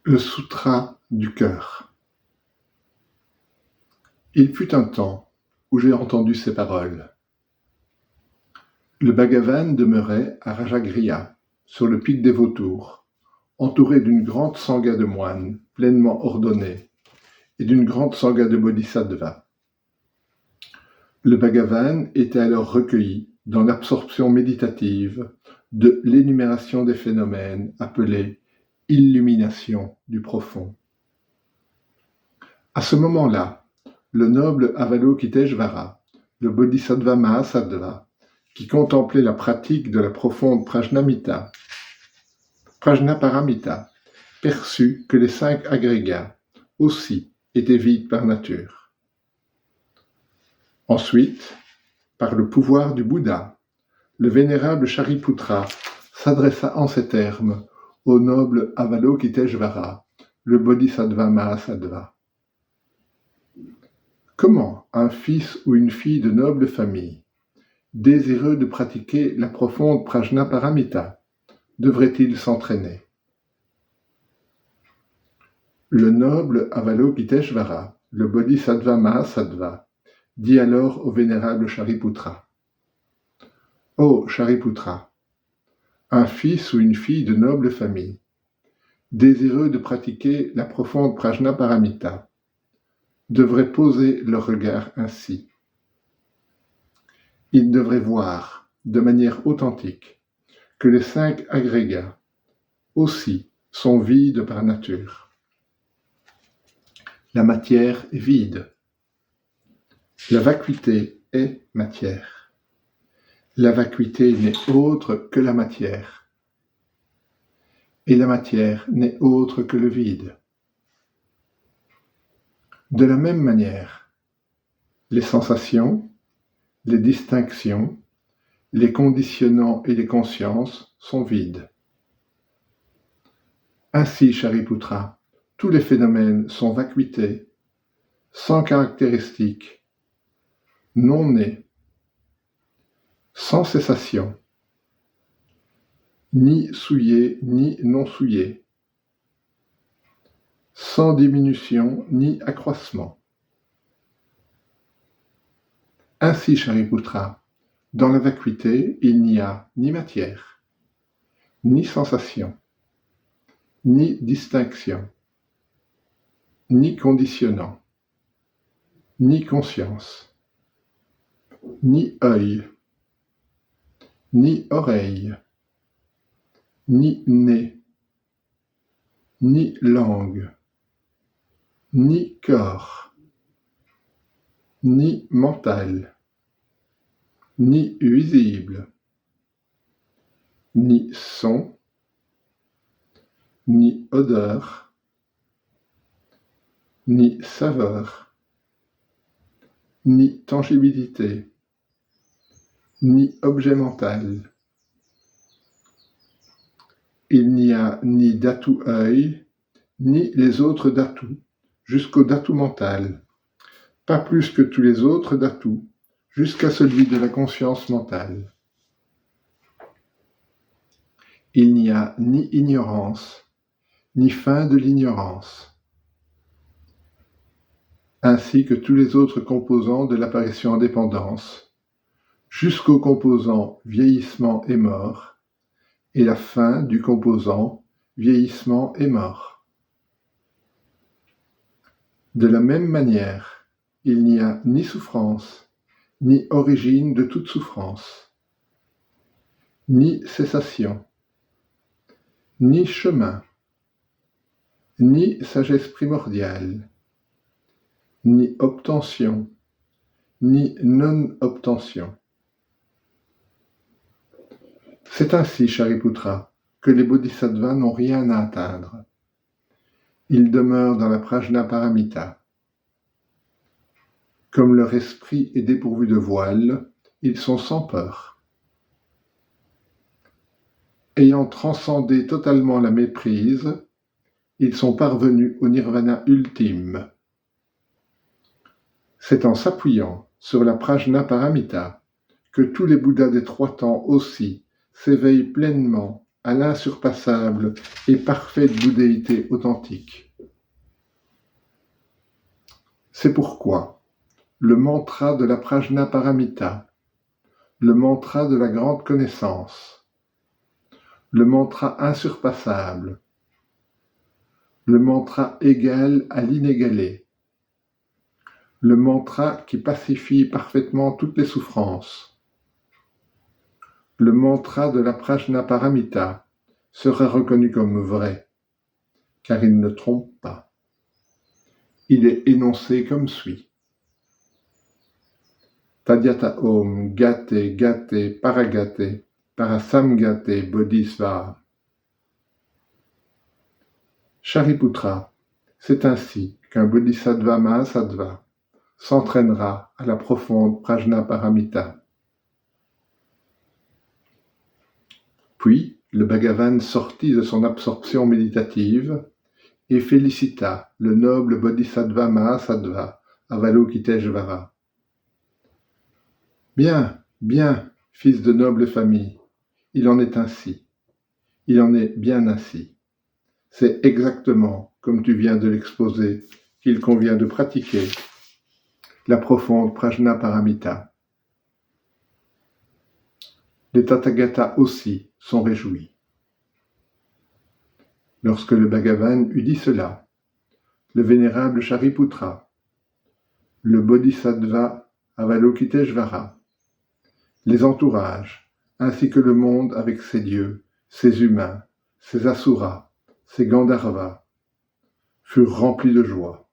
Le Sutra du cœur. Il fut un temps où j'ai entendu ces paroles. Le Bhagavan demeurait à Rajagriha, sur le pic des vautours, entouré d'une grande sangha de moines pleinement ordonnés et d'une grande sangha de bodhisattvas. Le Bhagavan était alors recueilli dans l'absorption méditative de l'énumération des phénomènes appelés illumination du profond. À ce moment-là, le noble Avalokiteshvara, le Bodhisattva Mahasattva, qui contemplait la pratique de la profonde Prajnaparamita, perçut que les 5 agrégats aussi étaient vides par nature. Ensuite, par le pouvoir du Bouddha, le vénérable Shariputra s'adressa en ces termes au noble Avalokiteshvara, le Bodhisattva Mahasattva. Comment un fils ou une fille de noble famille, désireux de pratiquer la profonde Prajnaparamita, devrait-il s'entraîner? Le noble Avalokiteshvara, le Bodhisattva Mahasattva, dit alors au vénérable Shariputra: « Ô Shariputra, un fils ou une fille de noble famille, désireux de pratiquer la profonde Prajnaparamita, devrait poser leur regard ainsi. Il devrait voir, de manière authentique, que les 5 agrégats aussi sont vides par nature. La matière est vide. La vacuité est matière. La vacuité n'est autre que la matière. Et la matière n'est autre que le vide. De la même manière, les sensations, les distinctions, les conditionnants et les consciences sont vides. Ainsi, Shariputra, tous les phénomènes sont vacuités, sans caractéristiques, non nés, sans cessation, ni souillés ni non souillés, sans diminution ni accroissement. Ainsi, Shariputra, dans la vacuité, il n'y a ni matière, ni sensation, ni distinction, ni conditionnant, ni conscience, ni œil, ni oreille, ni nez, ni langue, ni corps, ni mental, ni visible, ni son, ni odeur, ni saveur, ni tangibilité, ni objet mental. Il n'y a ni dhatu œil, ni les autres dhatus, jusqu'au dhatu mental, pas plus que tous les autres dhatus, jusqu'à celui de la conscience mentale. Il n'y a ni ignorance, ni fin de l'ignorance, ainsi que tous les autres composants de l'apparition en dépendance, jusqu'au composant vieillissement et mort, et la fin du composant vieillissement et mort. De la même manière, il n'y a ni souffrance, ni origine de toute souffrance, ni cessation, ni chemin, ni sagesse primordiale, ni obtention, ni non-obtention. C'est ainsi, Shariputra, que les bodhisattvas n'ont rien à atteindre. Ils demeurent dans la Prajnaparamita. Comme leur esprit est dépourvu de voile, ils sont sans peur. Ayant transcendé totalement la méprise, ils sont parvenus au nirvana ultime. C'est en s'appuyant sur la Prajnaparamita que tous les Bouddhas des 3 temps aussi s'éveillent pleinement à l'insurpassable et parfaite bouddhéité authentique. C'est pourquoi le mantra de la Prajnaparamita, le mantra de la grande connaissance, le mantra insurpassable, le mantra égal à l'inégalé, le mantra qui pacifie parfaitement toutes les souffrances, le mantra de la Prajnaparamita sera reconnu comme vrai, car il ne trompe pas. Il est énoncé comme suit. Tadyata Om Gate Gate Paragate Parasamgate Bodhisvara. Shariputra, c'est ainsi qu'un Bodhisattva Mahasattva s'entraînera à la profonde Prajnaparamita. Puis, le Bhagavan sortit de son absorption méditative et félicita le noble Bodhisattva Mahasattva Avalokiteshvara. Bien, bien, fils de noble famille, il en est ainsi. Il en est bien ainsi. C'est exactement comme tu viens de l'exposer qu'il convient de pratiquer la profonde Prajnaparamita. Les Tathagatas aussi sont réjouis. Lorsque le Bhagavan eut dit cela, le vénérable Shariputra, le Bodhisattva Avalokiteshvara, les entourages, ainsi que le monde avec ses dieux, ses humains, ses asuras, ses Gandharvas, furent remplis de joie,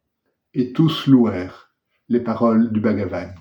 et tous louèrent les paroles du Bhagavan.